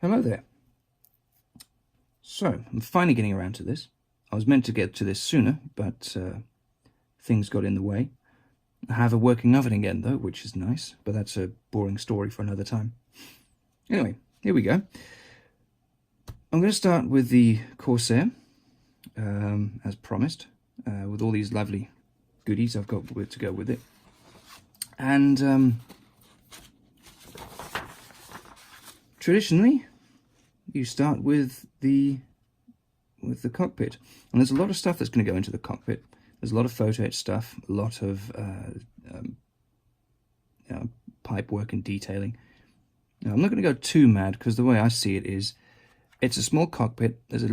Hello there. So, I'm finally getting around to this. I was meant to get to this sooner, but things got in the way. I have a working oven again, though, which is nice, but that's a boring story for another time. Anyway, here we go. I'm going to start with the Corsair, as promised, with all these lovely goodies I've got to go with it. And traditionally, you start with the cockpit, and there's a lot of stuff that's going to go into the cockpit. There's a lot of photo-etch stuff, a lot of pipe work and detailing. Now, I'm not going to go too mad, because the way I see it is, it's a small cockpit. There's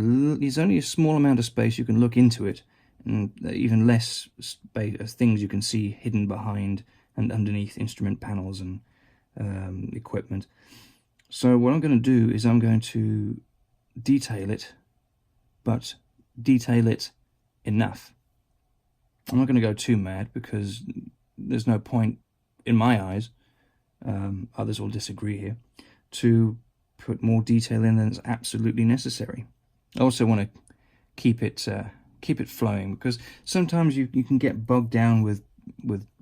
only a small amount of space you can look into it, and even less space, things you can see hidden behind and underneath instrument panels and equipment. So what I'm going to do is I'm going to detail it, but detail it enough. I'm not going to go too mad, because there's no point, in my eyes, others will disagree here, to put more detail in than is absolutely necessary. I also want to keep it flowing, because sometimes you can get bogged down with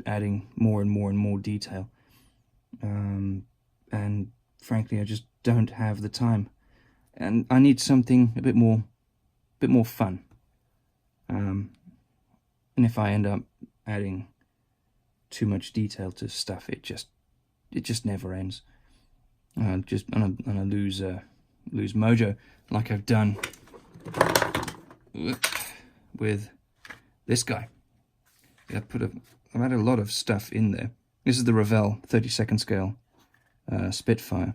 adding more and more detail, and frankly I just don't have the time, and I need something a bit more fun. And if I end up adding too much detail to stuff, it just never ends. I'm gonna lose mojo, like I've done with this guy. Yeah, I've added a lot of stuff in there. This is the Revell 32nd scale Spitfire.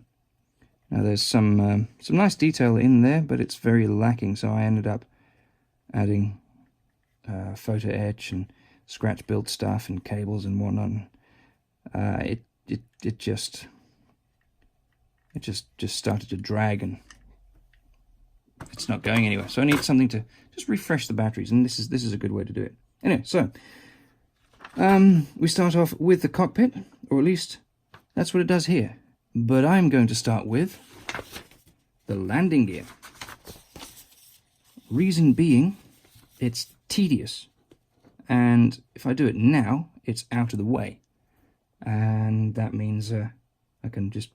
Now there's some nice detail in there, but it's very lacking. So I ended up adding Photo-etch and scratch build stuff and cables and whatnot. It just started to drag, and it's not going anywhere. So I need something to just refresh the batteries, and this is a good way to do it. Anyway, so we start off with the cockpit, or at least that's what it does here. But I'm going to start with the landing gear. Reason being, it's tedious, and if I do it now, it's out of the way, and that means I can just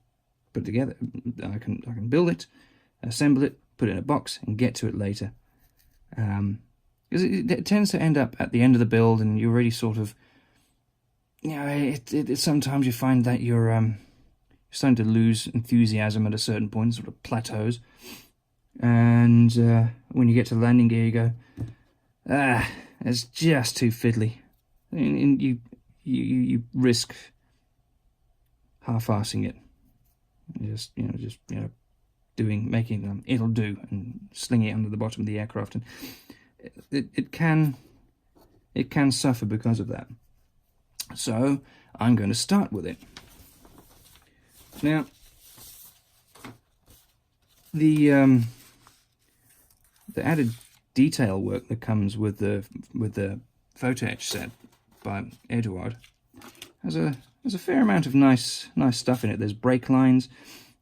put it together. I can build it, assemble it, put it in a box, and get to it later. Because it tends to end up at the end of the build, and you're already sort of, sometimes you find that you're starting to lose enthusiasm at a certain point, sort of plateaus. And when you get to the landing gear, you go, it's just too fiddly, and you risk half-assing it. Making them it'll do and slinging it under the bottom of the aircraft, and it can suffer because of that. So I'm going to start with it. Now, the added detail work that comes with the Photo-etch set by Eduard has a fair amount of nice stuff in it. There's brake lines,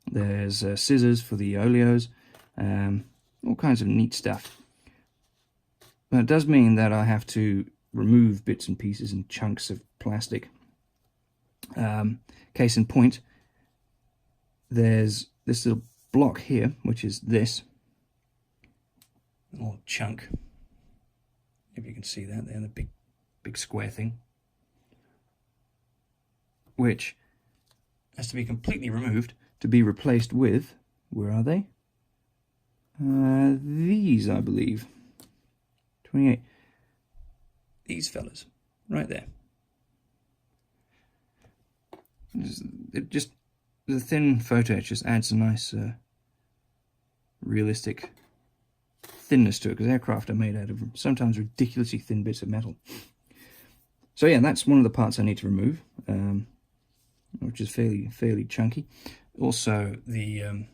there's scissors for the oleos, all kinds of neat stuff. But it does mean that I have to remove bits and pieces and chunks of plastic. Case in point, there's this little block here, which is this little chunk. If you can see that there, the big square thing, which has to be completely removed to be replaced with, where are they? These, I believe. 28. These fellas, right there. The thin Photo-etch just adds a nice realistic thinness to it, because aircraft are made out of sometimes ridiculously thin bits of metal. So yeah, that's one of the parts I need to remove, which is fairly chunky. Also, the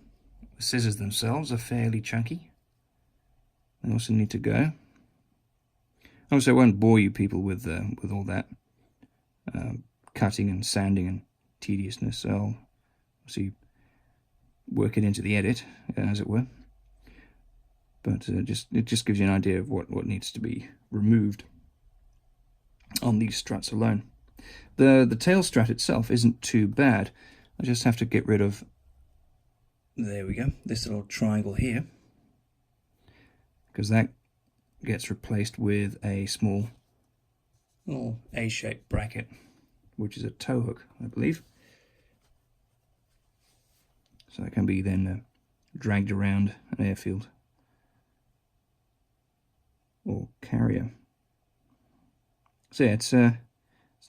scissors themselves are fairly chunky. They also need to go. Obviously, I won't bore you people with all that cutting and sanding and tediousness. So I'll see work it into the edit, as it were. But it just gives you an idea of what needs to be removed on these struts alone. The tail strut itself isn't too bad. I just have to get rid of, there we go, this little triangle here, because that gets replaced with a small little A-shaped bracket, which is a tow hook, I believe. So that can be then dragged around an airfield or carrier. So yeah, it's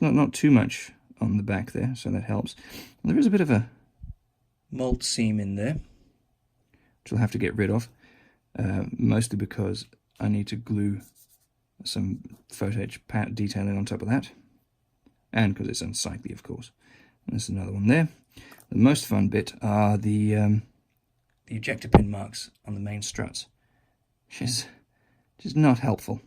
not too much on the back there, so that helps. And there is a bit of a mold seam in there, which I'll have to get rid of, mostly because I need to glue some Photo-etch detailing on top of that, and because it's unsightly, of course. And there's another one there. The most fun bit are the ejector pin marks on the main struts, which is just not helpful.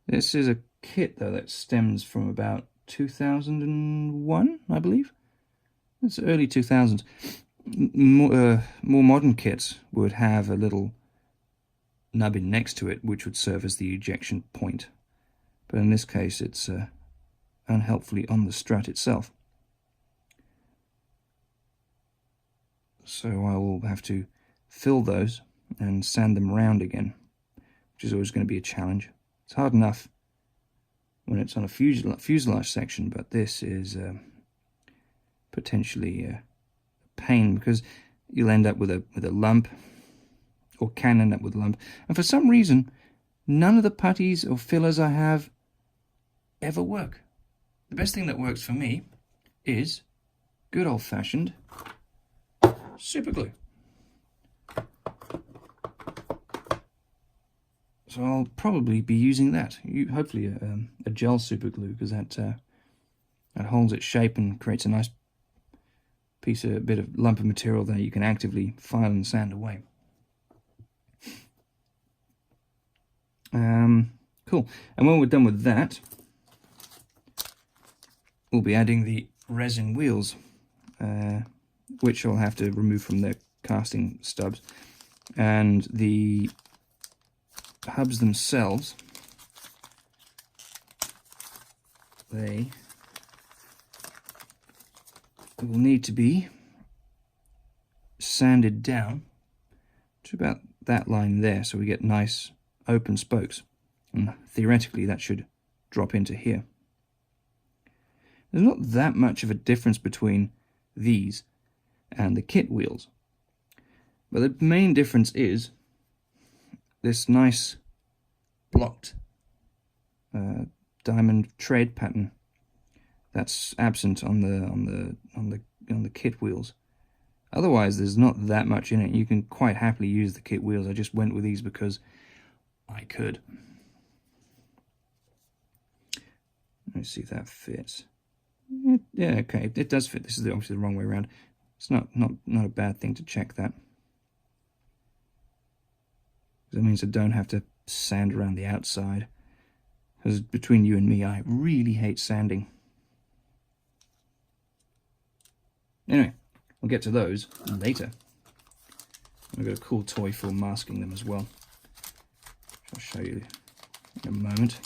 This is a kit, though, that stems from about 2001, I believe. It's early 2000s. More modern kits would have a little nubbin next to it, which would serve as the ejection point. But in this case, it's unhelpfully on the strut itself. So I will have to fill those and sand them round again, which is always going to be a challenge. It's hard enough when it's on a fuselage section, but this is potentially a pain, because you'll end up with a lump, or can end up with a lump. And for some reason, none of the putties or fillers I have ever work. The best thing that works for me is good old-fashioned super glue. So I'll probably be using that. Hopefully a gel super glue, because that holds its shape and creates a nice bit of lump of material that you can actively file and sand away. Cool. And when we're done with that, we'll be adding the resin wheels, which I'll have to remove from their casting stubs. And the hubs themselves, they will need to be sanded down to about that line there, so we get nice open spokes, and theoretically that should drop into here. There's not that much of a difference between these and the kit wheels, but the main difference is this nice blocked diamond tread pattern that's absent on the kit wheels. Otherwise, there's not that much in it. You can quite happily use the kit wheels. I just went with these because I could. Let's see if that fits. Yeah, okay, it does fit. This is obviously the wrong way around. It's not a bad thing to check that. That means I don't have to sand around the outside. Because between you and me, I really hate sanding. Anyway, we'll get to those later. I've got a cool toy for masking them as well, which I'll show you in a moment.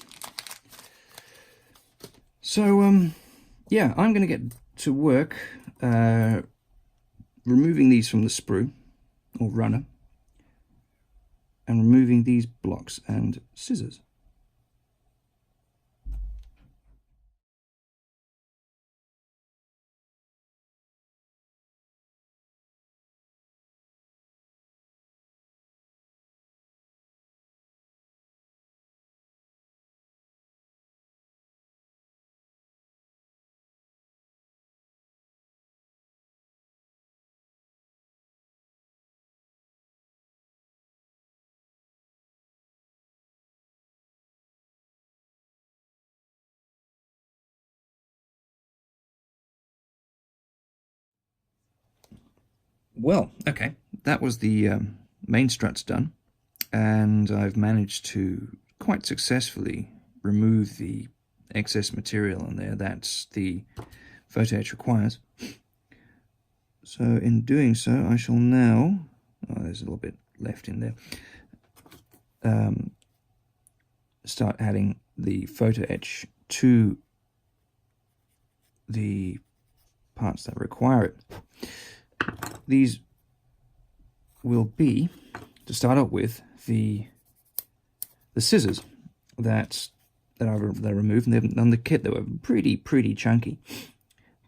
So, yeah, I'm going to get to work removing these from the sprue, or runner, and removing these blocks and scissors. Well, okay, that was the main struts done, and I've managed to quite successfully remove the excess material on there that the Photo-etch requires. So in doing so, I shall now, oh, there's a little bit left in there, start adding the Photo-etch to the parts that require it. These will be, to start out with, the scissors that I removed, and on the kit they were pretty chunky,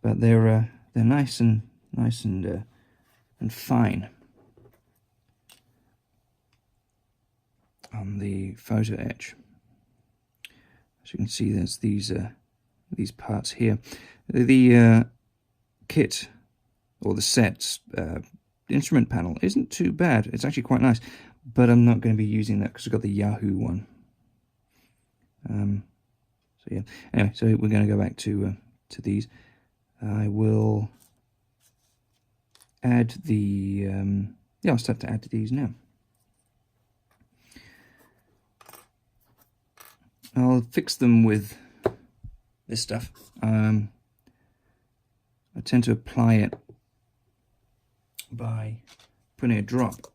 but they're nice and fine on the Photo-etch. As you can see, there's these parts here. The kit, or the set's instrument panel, isn't too bad. It's actually quite nice, but I'm not going to be using that because I've got the Yahoo one. So yeah. Anyway, so we're going to go back to these. I will add the yeah, I'll start to add to these now. I'll fix them with this stuff. I tend to apply it by putting a drop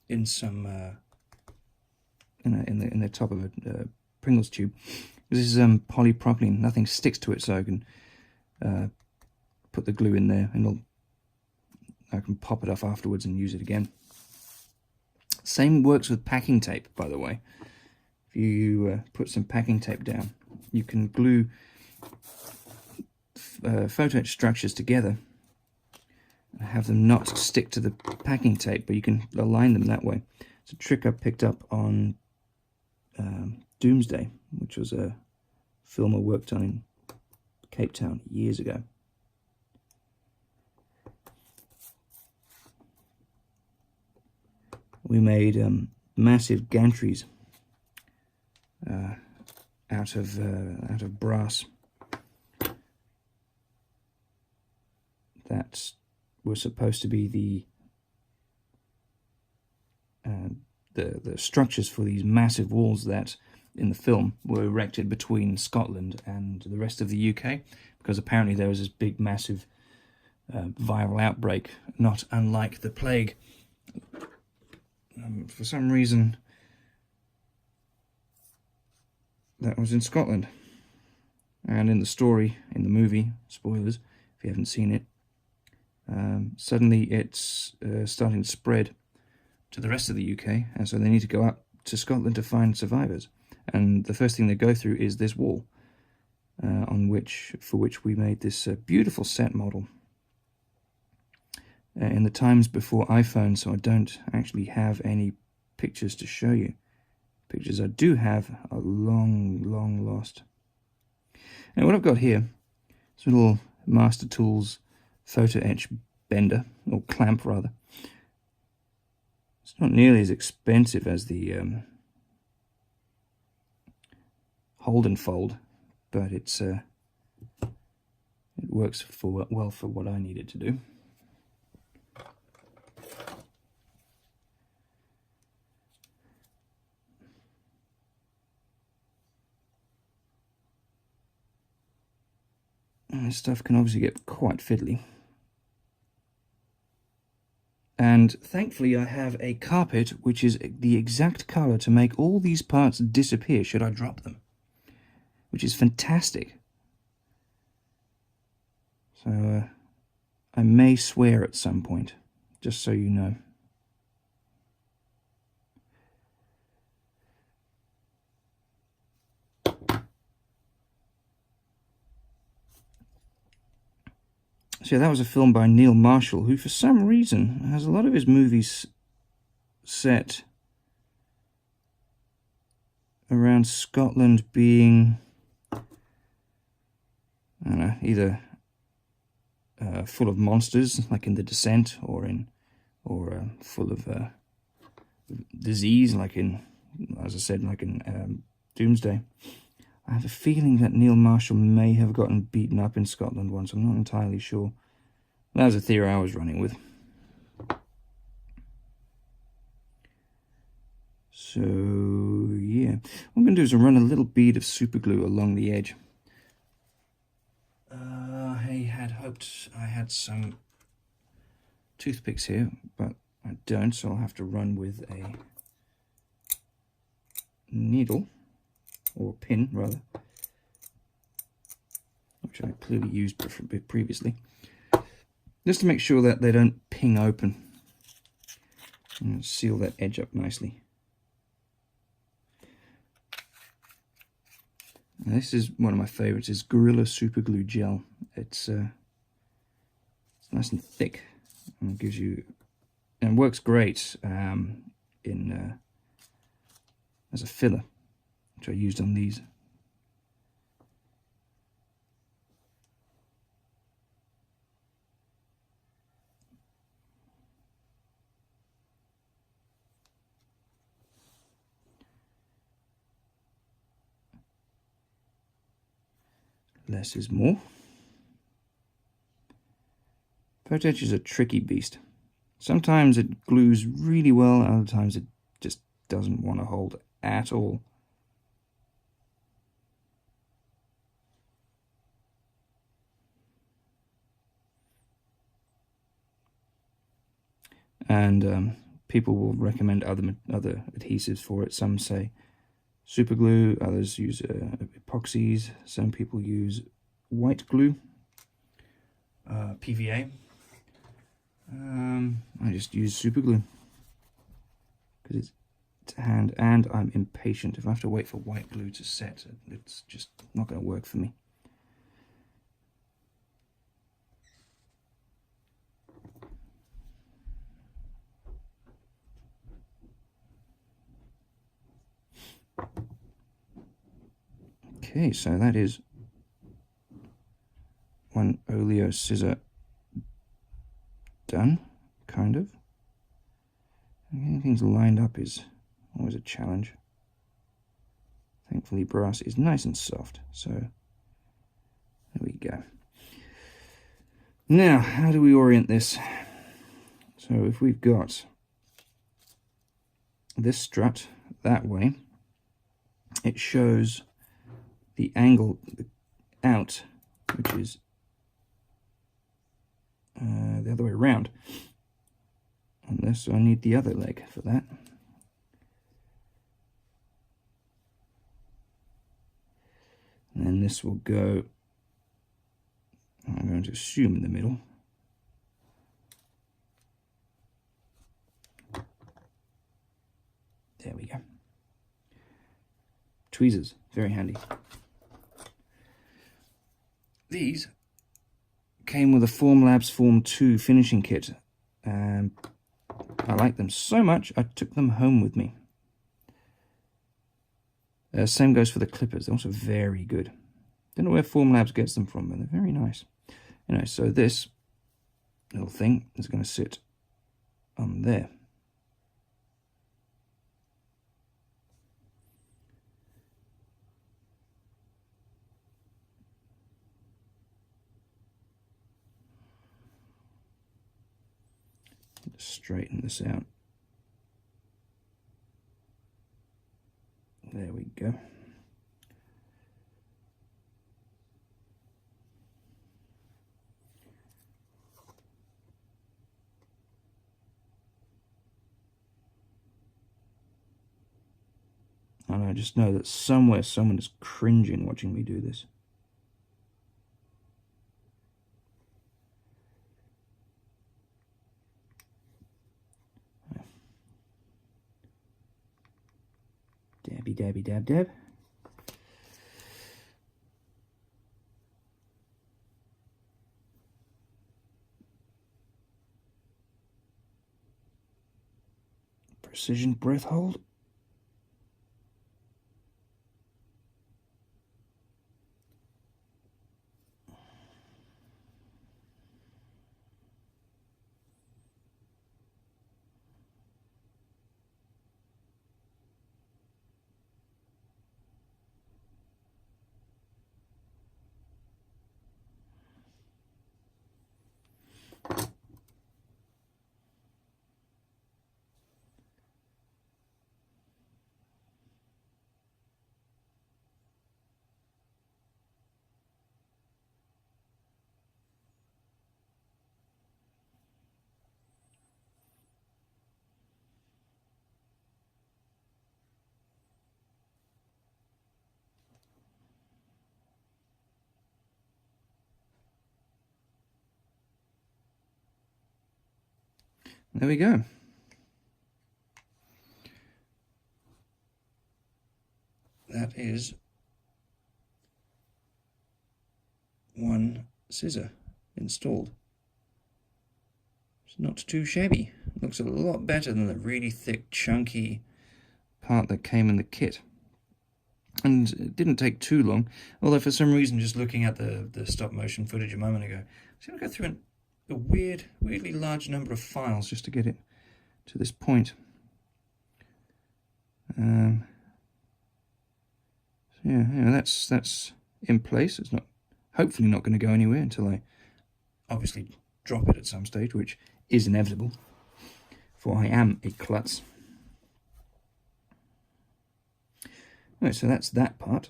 in some in the top of a Pringles tube. This is polypropylene. Nothing sticks to it, so I can put the glue in there, and I can pop it off afterwards and use it again. Same works with packing tape, by the way. If you put some packing tape down, you can glue Photo-etch structures together and have them not stick to the packing tape, but you can align them that way. It's a trick I picked up on Doomsday, which was a film I worked on in Cape Town years ago. We made massive gantries out of brass that were supposed to be the structures for these massive walls that in the film were erected between Scotland and the rest of the UK, because apparently there was this big massive viral outbreak, not unlike the plague. For some reason that was in Scotland, and in the story, in the movie, spoilers if you haven't seen it, suddenly it's starting to spread to the rest of the UK, and so they need to go up to Scotland to find survivors. And the first thing they go through is this wall, for which we made this beautiful set model. In the times before iPhone, so I don't actually have any pictures to show you. Pictures I do have are long lost. And what I've got here is a little Master Tools Photo-etch bender, or clamp rather. It's not nearly as expensive as the hold and fold, but it works well for what I need it to do. And this stuff can obviously get quite fiddly. And thankfully I have a carpet which is the exact colour to make all these parts disappear should I drop them, which is fantastic. So I may swear at some point, just so you know. So that was a film by Neil Marshall, who for some reason has a lot of his movies set around Scotland being, I don't know, either full of monsters, like in The Descent, or full of disease, like in, as I said, like in Doomsday. I have a feeling that Neil Marshall may have gotten beaten up in Scotland once. I'm not entirely sure. That was a theory I was running with. So, yeah. What I'm going to do is run a little bead of super glue along the edge. I had hoped hoped I had some toothpicks here, but I don't, so I'll have to run with a needle, or a pin rather, which I clearly used previously, just to make sure that they don't ping open, and seal that edge up nicely. Now this is one of my favorites, is Gorilla Super Glue Gel. It's nice and thick, and gives you, and works great as a filler, which I used on these. Less is more. Photo-etch is a tricky beast. Sometimes it glues really well, other times it just doesn't want to hold at all. And people will recommend other adhesives for it. Some say super glue, others use epoxies, some people use white glue, PVA. I just use super glue because it's to hand, and I'm impatient. If I have to wait for white glue to set, it's just not going to work for me. Okay, so that is one oleo scissor done, kind of. Getting things lined up is always a challenge. Thankfully brass is nice and soft, so there we go. Now, how do we orient this? So if we've got this strut that way, it shows the angle out, which is the other way around on this, so I need the other leg for that. And then this will go, I'm going to assume, in the middle. There we go. Tweezers, very handy. These came with a Formlabs Form 2 finishing kit. I like them so much, I took them home with me. Same goes for the clippers, they're also very good. Don't know where Formlabs gets them from, but they're very nice. Anyway, so this little thing is going to sit on there. Just straighten this out. There we go. And I just know that somewhere someone is cringing watching me do this. Dabby dabby dab dab. Precision breath hold. there we go. That is one scissor installed. It's not too shabby. Looks a lot better than the really thick, chunky part that came in the kit. And it didn't take too long, although for some reason, just looking at the stop motion footage a moment ago, I was going to go through a weirdly large number of files just to get it to this point. So yeah, that's in place. It's hopefully not going to go anywhere until I obviously drop it at some stage, which is inevitable, for I am a klutz. Right, so that's that part.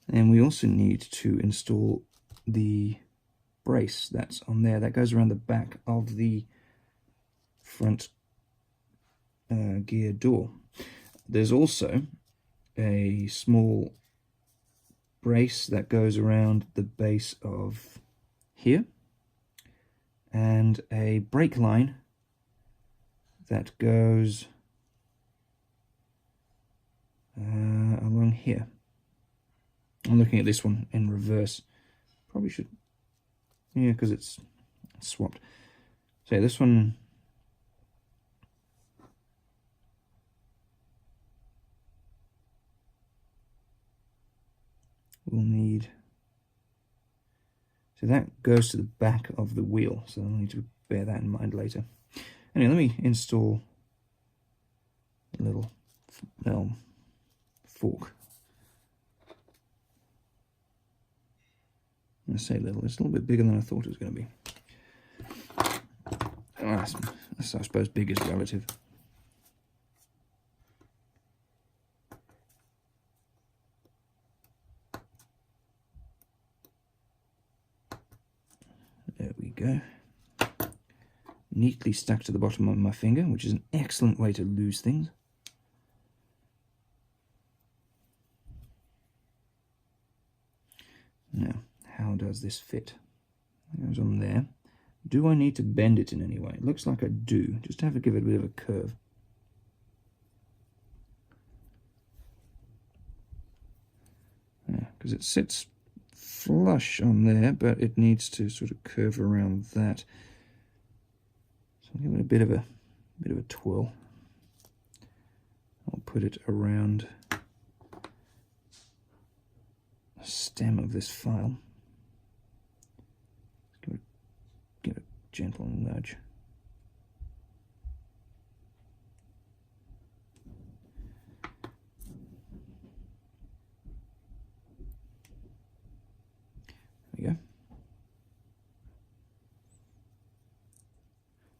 And we also need to install the brace that's on there. That goes around the back of the front gear door. There's also a small brace that goes around the base of here, and a brake line that goes along here. I'm looking at this one in reverse. Probably should, yeah, because it's swapped. So yeah, this one will need, so that goes to the back of the wheel, so I'll need to bear that in mind later. Anyway, let me install a little fork. I say little, it's a little bit bigger than I thought it was going to be. I suppose big is relative. There we go. Neatly stuck to the bottom of my finger, which is an excellent way to lose things. Now, how does this fit? It goes on there. Do I need to bend it in any way? It looks like I do. Just have to give it a bit of a curve. Yeah, because it sits flush on there, but it needs to sort of curve around that. So I'll give it a bit of a twirl. I'll put it around the stem of this file. Give it a gentle nudge. There we go.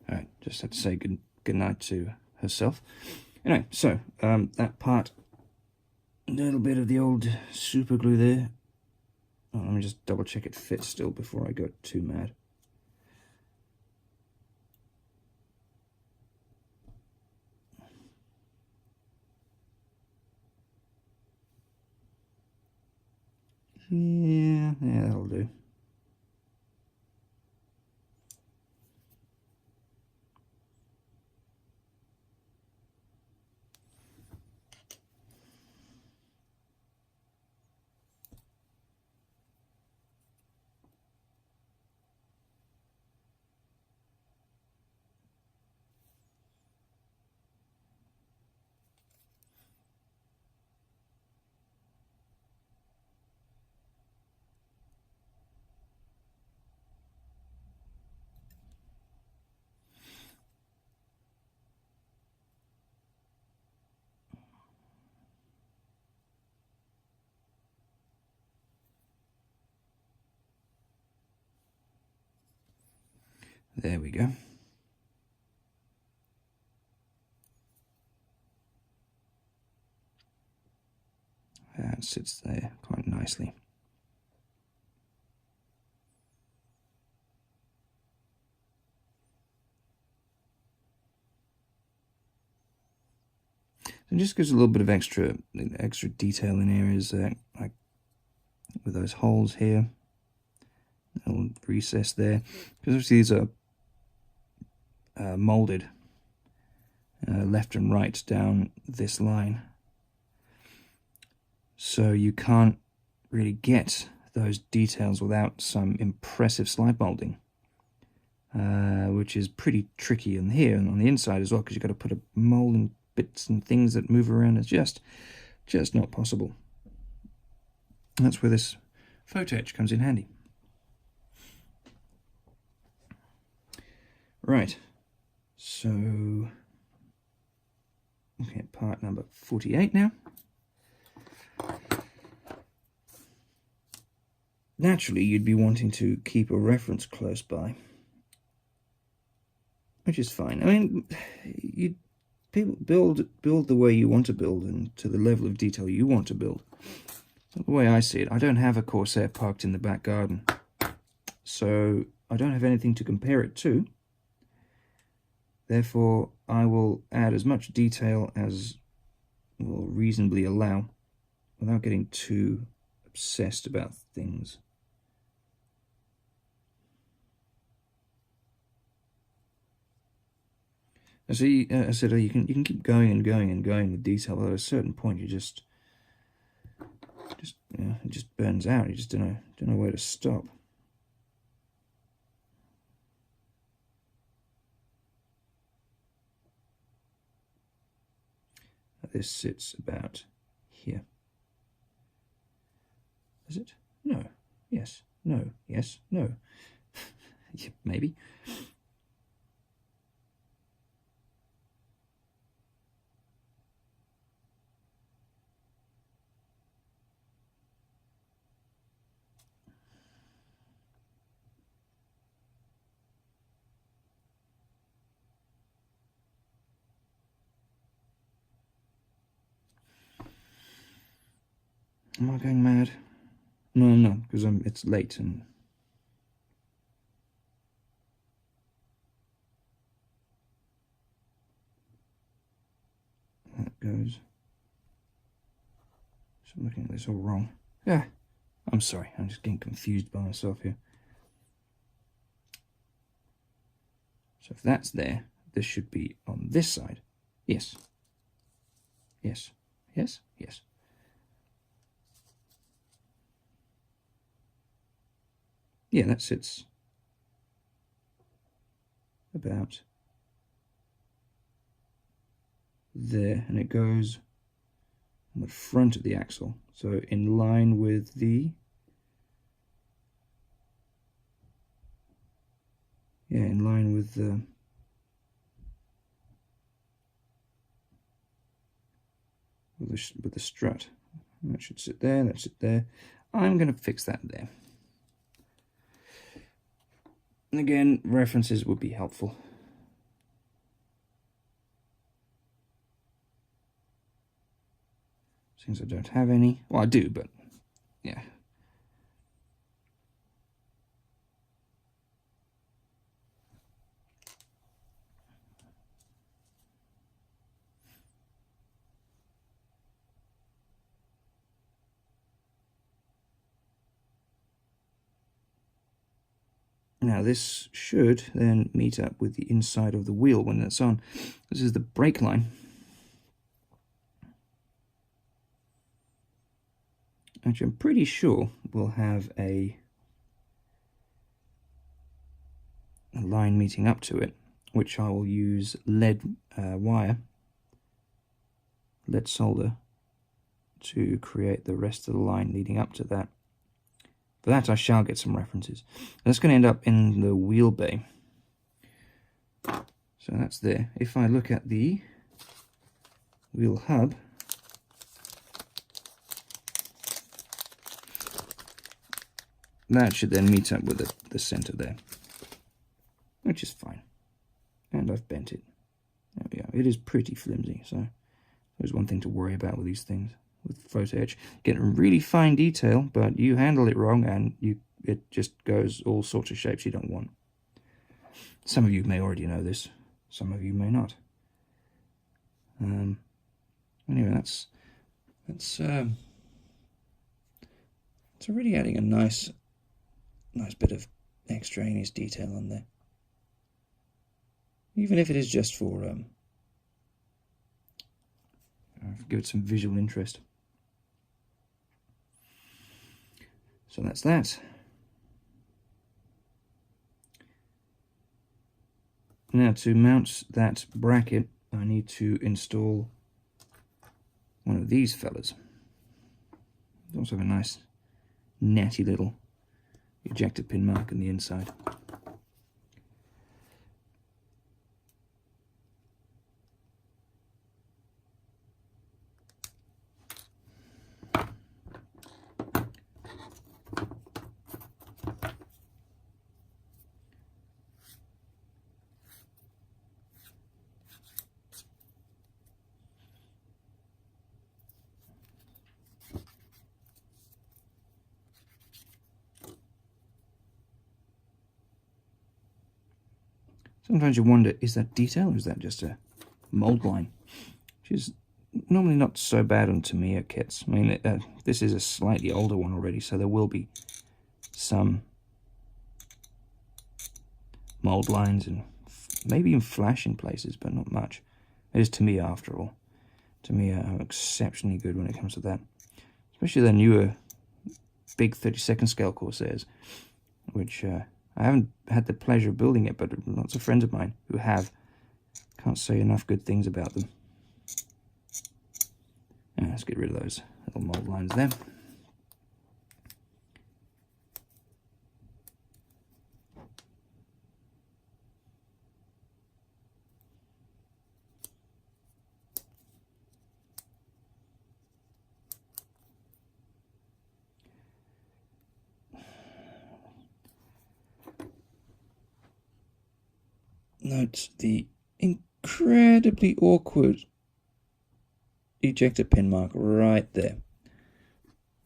Alright, just had to say good night to herself. Anyway, so that part, a little bit of the old super glue there. Oh, let me just double check it fits still before I go too mad. Yeah, that'll do. There we go. That sits there quite nicely. It just gives a little bit of extra detail in areas like with those holes here, a little recess there, because obviously these are molded left and right down this line, so you can't really get those details without some impressive slide molding, which is pretty tricky in here and on the inside as well, because you've got to put a mold in bits and things that move around. It's just not possible. And that's where this Photo-etch comes in handy. Right, so looking at part number 48 now. Naturally, you'd be wanting to keep a reference close by, which is fine. I mean, people build the way you want to build and to the level of detail you want to build. The way I see it, I don't have a Corsair parked in the back garden, so I don't have anything to compare it to. Therefore, I will add as much detail as will reasonably allow without getting too obsessed about things. So I said you can keep going and going and going with detail, but at a certain point you just it just burns out. You just don't know where to stop. This sits about here. Is it? No. Yes. No. Yes. No. Yeah, maybe. Am I going mad? No, I'm not, because it's late and that goes. So I'm looking at this all wrong. Yeah, I'm sorry, I'm just getting confused by myself here. So if that's there, this should be on this side. Yes. Yes. Yes. Yes. Yeah, that sits about there, and it goes on the front of the axle, so in line with the with the strut. That should sit there, that sit there. I'm going to fix that there. And again, references would be helpful. Since I don't have any. Well, I do, but yeah. Now this should then meet up with the inside of the wheel when that's on. This is the brake line. Actually, I'm pretty sure we'll have a line meeting up to it, which I will use lead wire, lead solder, to create the rest of the line leading up to that. For that, I shall get some references. That's going to end up in the wheel bay. So that's there. If I look at the wheel hub, that should then meet up with the center there, which is fine. And I've bent it. There we go. It is pretty flimsy, so there's one thing to worry about with these things. With Photo-etch, getting really fine detail, but you handle it wrong and it just goes all sorts of shapes you don't want. Some of you may already know this, some of you may not. Anyway, that's really adding a nice bit of extraneous detail on there. even if it is just for give it some visual interest. So that's that. Now to mount that bracket, I need to install one of these fellas. They also have a nice natty little ejector pin mark on the inside. Sometimes you wonder, is that detail or is that just a mold line? Which is normally not so bad on Tamiya kits. I mean, this is a slightly older one already, so there will be some mold lines and maybe even flash in places, but not much. It is Tamiya after all. Tamiya are exceptionally good when it comes to that. Especially their newer big 32nd scale Corsairs, which I haven't had the pleasure of building it, but lots of friends of mine who have. Can't say enough good things about them. Let's get rid of those little mold lines there. Note the incredibly awkward ejector pin mark right there.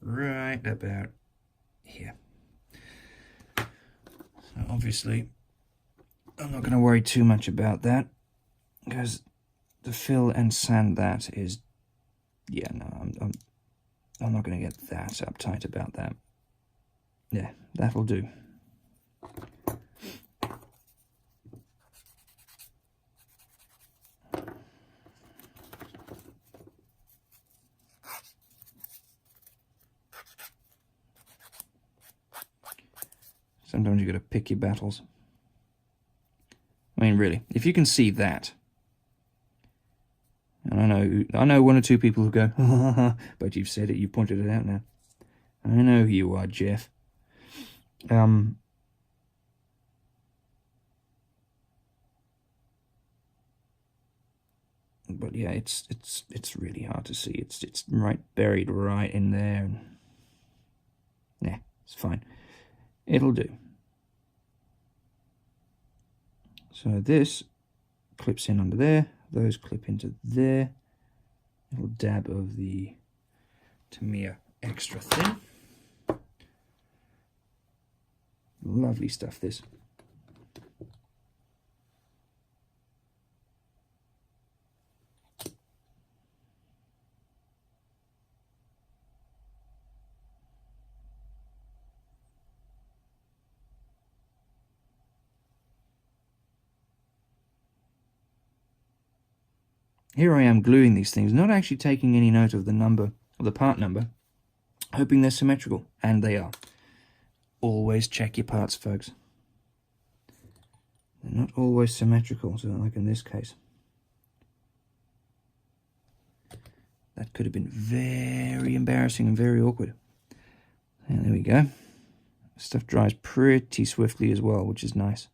Right about here. So obviously, I'm not going to worry too much about that, because the fill and sand that is, yeah, no, I'm not going to get that uptight about that. Yeah, that'll do. Sometimes you got to pick your battles. I mean, really, if you can see that, and I know one or two people who go, ha, ha, ha, but you've said it, you pointed it out now. I know who you are, Jeff. But yeah, it's really hard to see. It's right buried right in there. And yeah, it's fine. It'll do. So this clips in under there. Those clip into there. A little dab of the Tamiya extra thin. Lovely stuff, this. Here I am gluing these things, not actually taking any note of the number, or the part number, hoping they're symmetrical, and they are. Always check your parts, folks. They're not always symmetrical, so like in this case. That could have been very embarrassing and very awkward. And there we go. Stuff dries pretty swiftly as well, which is nice.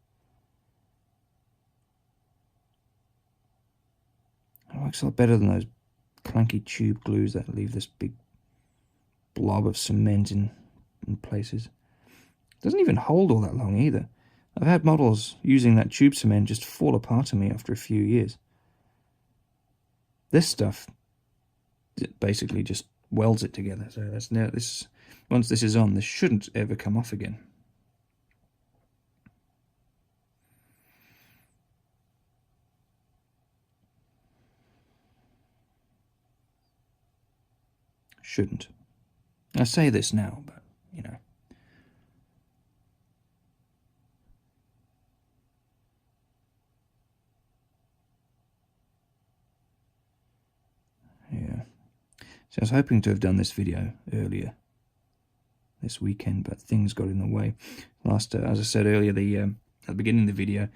It works a lot better than those clunky tube glues that leave this big blob of cement in places. It doesn't even hold all that long either. I've had models using that tube cement just fall apart on me after a few years. This stuff basically just welds it together. So that's now this. Once this is on, this shouldn't ever come off again. Shouldn't. I say this now, but you know. So I was hoping to have done this video earlier this weekend, but things got in the way. As I said earlier, at the beginning of the video,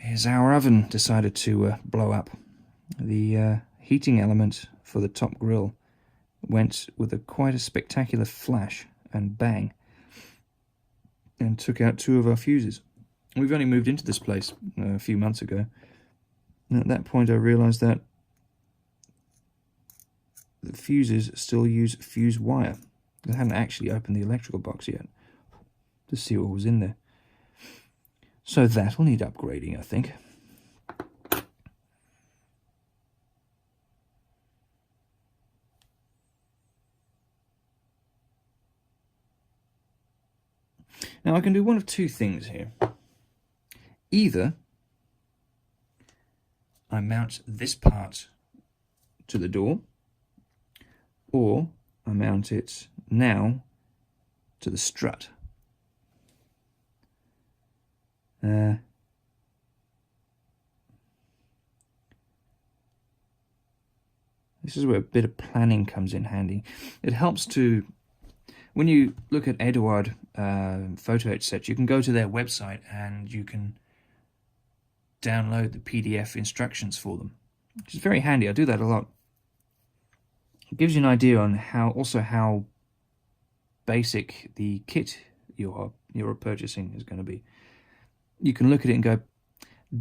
is our oven decided to blow up. The heating element for the top grill went with quite a spectacular flash and bang, and took out 2 of our fuses. We've only moved into this place a few months ago, and at that point I realised that the fuses still use fuse wire. I hadn't actually opened the electrical box yet to see what was in there. So that will need upgrading, I think. Now I can do one of 2 things here. Either I mount this part to the door, or I mount it now to the strut. This is where a bit of planning comes in handy. It helps to, when you look at Eduard Photo-etch sets, you can go to their website and you can download the PDF instructions for them, which is very handy. I do that a lot. It gives you an idea on how basic the kit you're purchasing is going to be. You can look at it and go,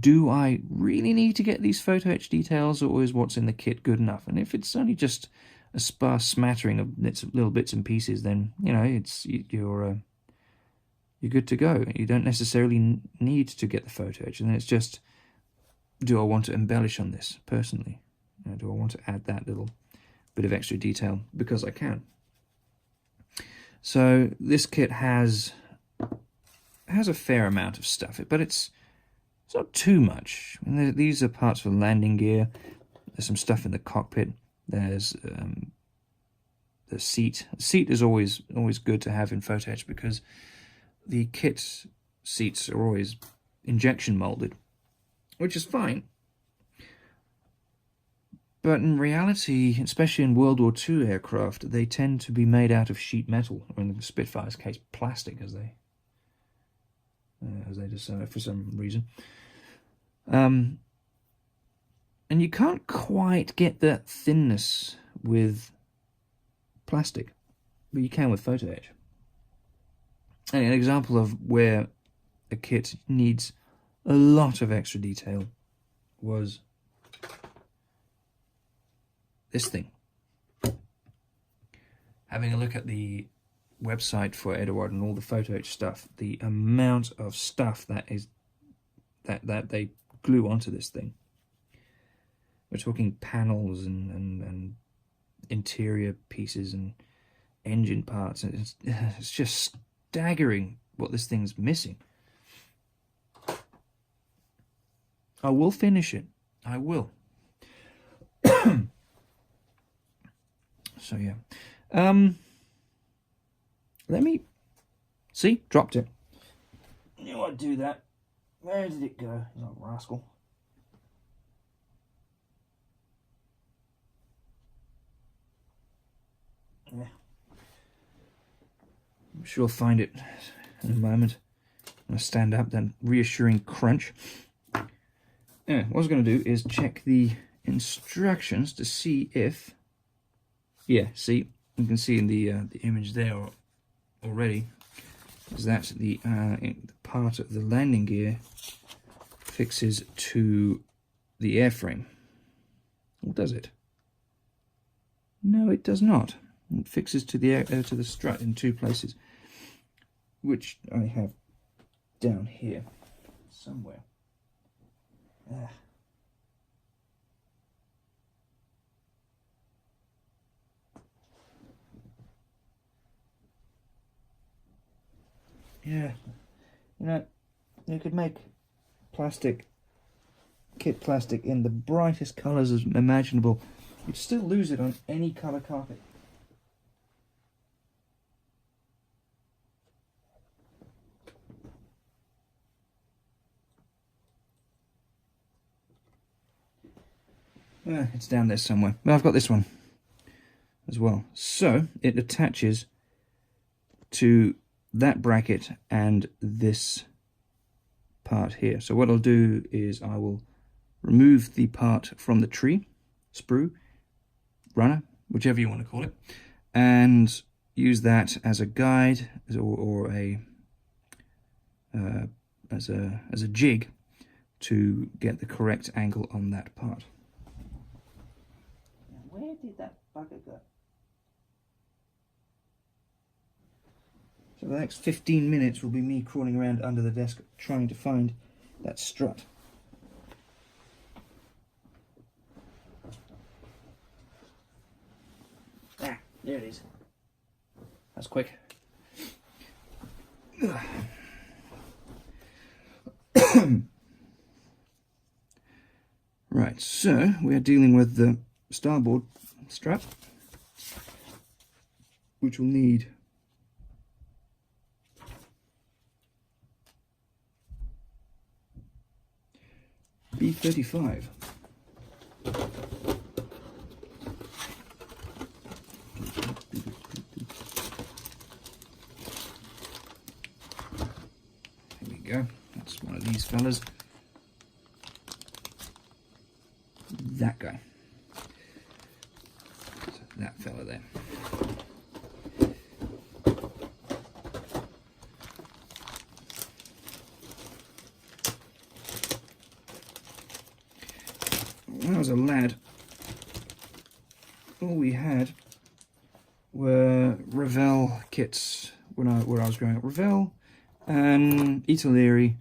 do I really need to get these photo-etch details, or is what's in the kit good enough? And if it's only just a sparse smattering of little bits and pieces, then you're good to go. You don't necessarily need to get the photo-etch, and then it's just, do I want to embellish on this personally? Do I want to add that little bit of extra detail because I can? So this kit has a fair amount of stuff, but it's not too much. And these are parts for the landing gear. There's some stuff in the cockpit. There's the seat. The seat is always good to have in Photo-etch because the kit seats are always injection molded, which is fine. But in reality, especially in World War II aircraft, they tend to be made out of sheet metal, or in the Spitfire's case, plastic, as they decide for some reason. And you can't quite get that thinness with plastic, but you can with Photo-etch. And an example of where a kit needs a lot of extra detail was this thing. Having a look at the website for Eduard and all the Photo-etch stuff, the amount of stuff that they glue onto this thing. We're talking panels and interior pieces and engine parts. It's just staggering what this thing's missing. I will finish it. I will. So yeah. Let me see, dropped it. Knew I'd do that. Where did it go? You rascal. Yeah. I'm sure I'll find it in a moment. I'm going to stand up, then reassuring crunch. Anyway, what I was going to do is check the instructions to see if... Yeah, see, you can see in the image there already, is that the part of the landing gear fixes to the airframe. Or does it? No, it does not. It fixes to the strut in 2 places, which I have down here somewhere. Yeah, you could make kit plastic in the brightest colours imaginable. You'd still lose it on any colour carpet. It's down there somewhere. But I've got this one. as well. So it attaches to that bracket and this part here. So what I'll do is I will remove the part from the tree, sprue, runner, whichever you want to call it, and use that as a guide or as a jig to get the correct angle on that part. Where did that bugger go? So the next 15 minutes will be me crawling around under the desk trying to find that strut. Ah, there it is. That's quick. Right, so we are dealing with the starboard strap, which will need B35. There we go. That's one of these fellas. That guy. So that fella there. When I was a lad, all we had were Revell kits where I was growing up. Revell and Italeri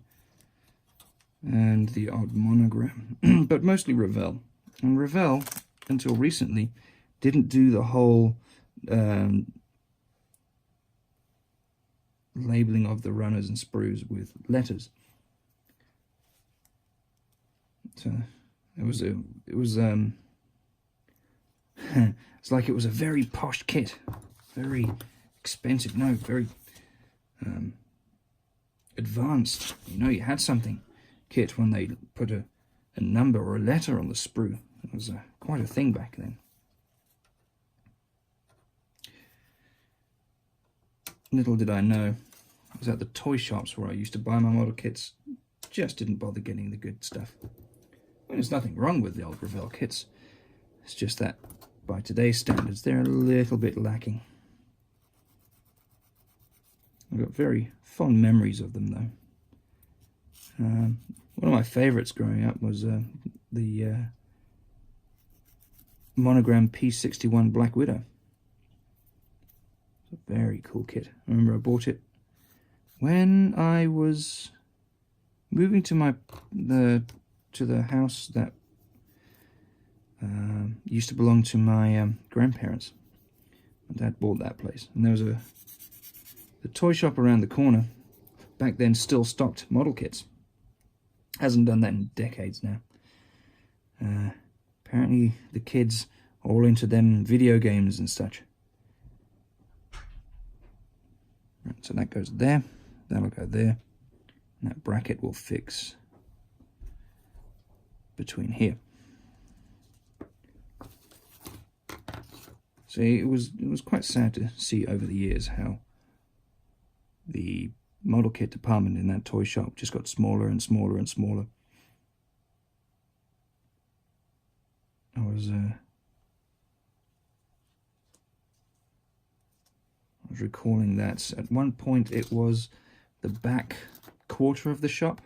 and the odd monogram, but mostly Revell. And Revell, until recently, didn't do the whole labeling of the runners and sprues with letters. So it was it's like it was a very posh kit, very expensive, no, very advanced. You know, you had something kit when they put a number or a letter on the sprue. It was quite a thing back then. Little did I know, I was at the toy shops where I used to buy my model kits, just didn't bother getting the good stuff. I mean, there's nothing wrong with the old Revell kits, it's just that by today's standards they're a little bit lacking. I've got very fond memories of them though. One of my favourites growing up was the monogram P61 Black Widow. It's a very cool kit. I remember I bought it when I was moving to the house that used to belong to my grandparents. My dad bought that place, and there was the toy shop around the corner. Back then, still stocked model kits. Hasn't done that in decades now. Apparently the kids are all into them video games and such. Right, so that goes there, that'll go there, and that bracket will fix between here. See, it was quite sad to see over the years how the model kit department in that toy shop just got smaller and smaller and smaller. I was recalling that at one point it was the back quarter of the shop,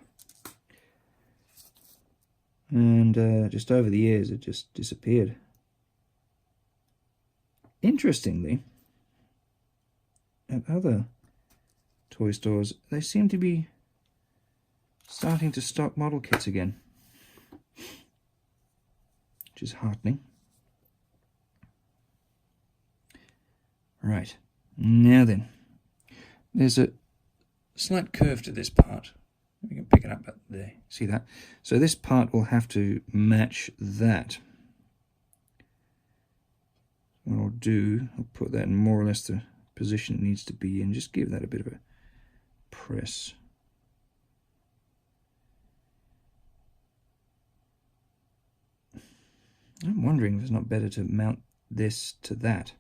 and just over the years it just disappeared. Interestingly, at other toy stores, they seem to be starting to stock model kits again, which is heartening. Right, now then, there's a slight curve to this part. We can pick it up there, see that? So this part will have to match that. What I'll do, I'll put that in more or less the position it needs to be in, just give that a bit of a press. I'm wondering if it's not better to mount this to that.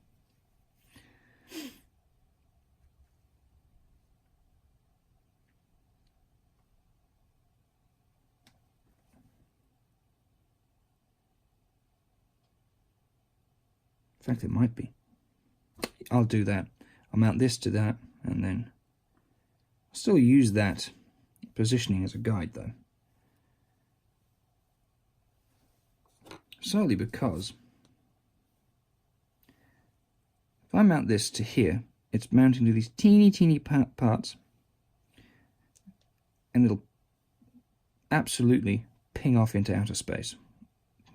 fact, it might be. I'll do that. I'll mount this to that, and then I'll still use that positioning as a guide, though. Solely because if I mount this to here, it's mounting to these teeny parts, and it'll absolutely ping off into outer space,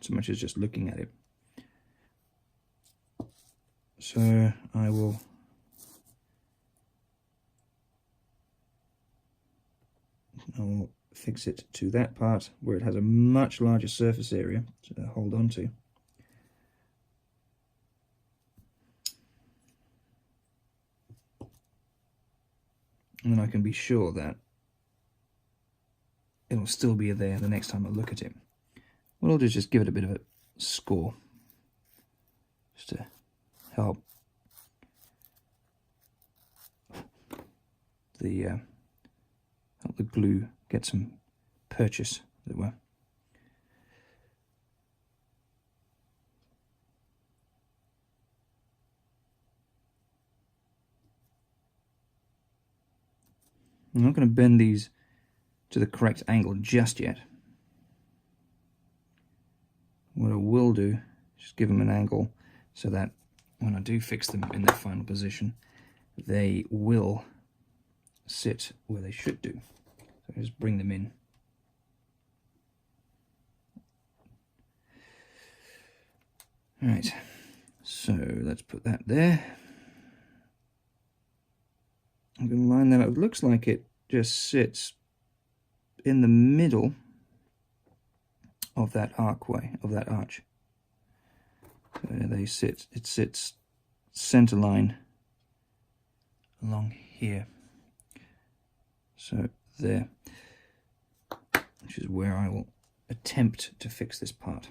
so much as just looking at it. So I will fix it to that part where it has a much larger surface area to hold on to. And then I can be sure that it'll still be there the next time I look at it. What I'll do is just give it a bit of a score, just to help the glue get some purchase, as it were. I'm not going to bend these to the correct angle just yet. What I will do is just give them an angle so that when I do fix them in their final position, they will sit where they should do. So I just bring them in. Alright, so let's put that there. I'm going to line that up. It looks like it just sits in the middle of that archway, of that arch. So they sit, it sits center line along here. So there, which is where I will attempt to fix this part.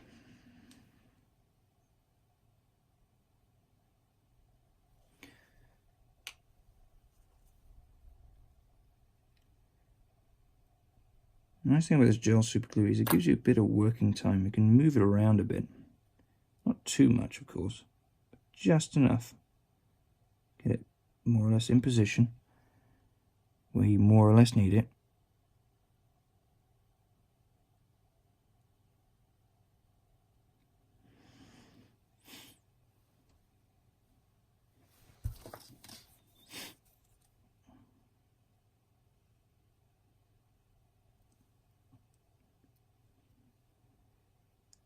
The nice thing about this gel super glue is it gives you a bit of working time. You can move it around a bit. Not too much, of course, but just enough. Get it more or less in position where you more or less need it.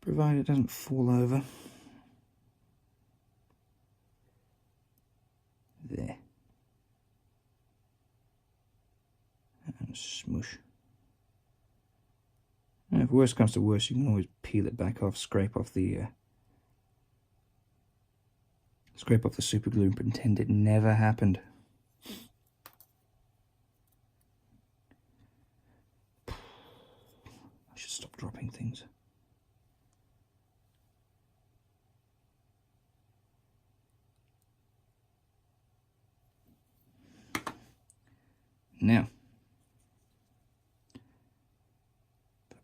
Provided it doesn't fall over. There. And smoosh. And if worse comes to worse, you can always peel it back off, scrape off the super glue and pretend it never happened. I should stop dropping things. Now,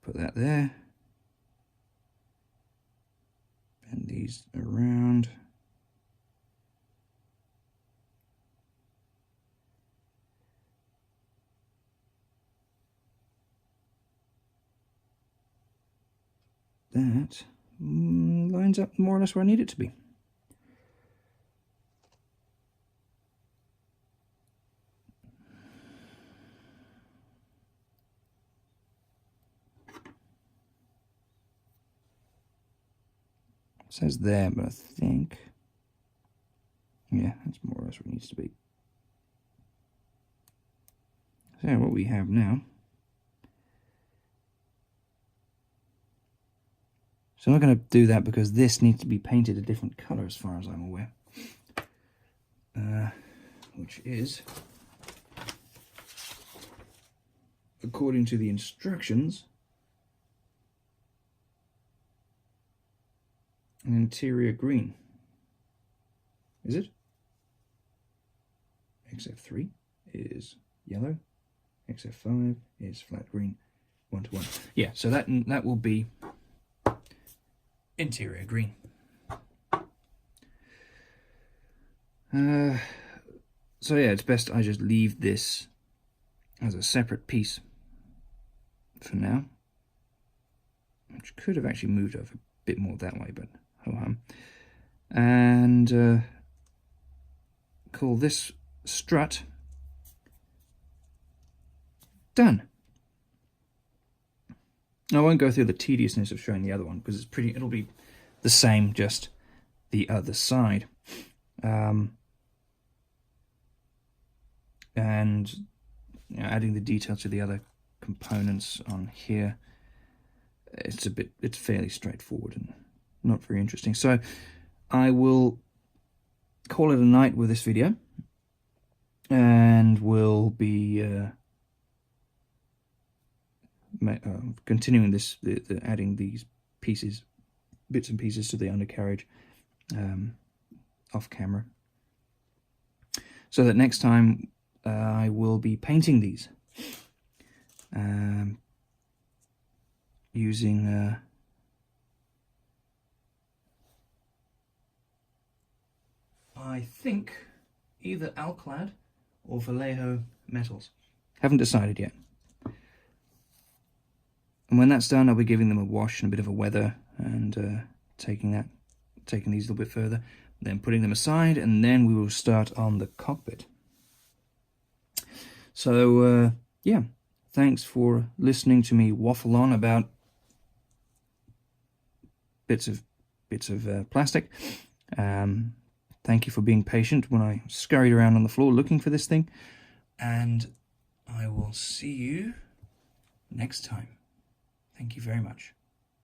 put that there, bend these around, that lines up more or less where I need it to be. It says there, but I think, yeah, that's more or less where it needs to be. So what we have now, so I'm not going to do that because this needs to be painted a different colour as far as I'm aware, which is, according to the instructions, an interior green. Is it? XF3 is yellow. XF5 is flat green. 1-to-1. Yeah, so that will be interior green. So yeah, it's best I just leave this as a separate piece for now, which could have actually moved over a bit more that way, but ho hum. And call this strut done. I won't go through the tediousness of showing the other one because it'll be the same, just the other side. And adding the detail to the other components on here, it's fairly straightforward and not very interesting. So I will call it a night with this video, and we'll be continuing this, adding these bits and pieces to the undercarriage off camera, so that next time I will be painting these using I think either Alclad or Vallejo metals. Haven't decided yet. And when that's done, I'll be giving them a wash and a bit of a weather, and taking these a little bit further, then putting them aside, and then we will start on the cockpit. So yeah, thanks for listening to me waffle on about bits of plastic. Thank you for being patient when I scurried around on the floor looking for this thing, and I will see you next time. Thank you very much.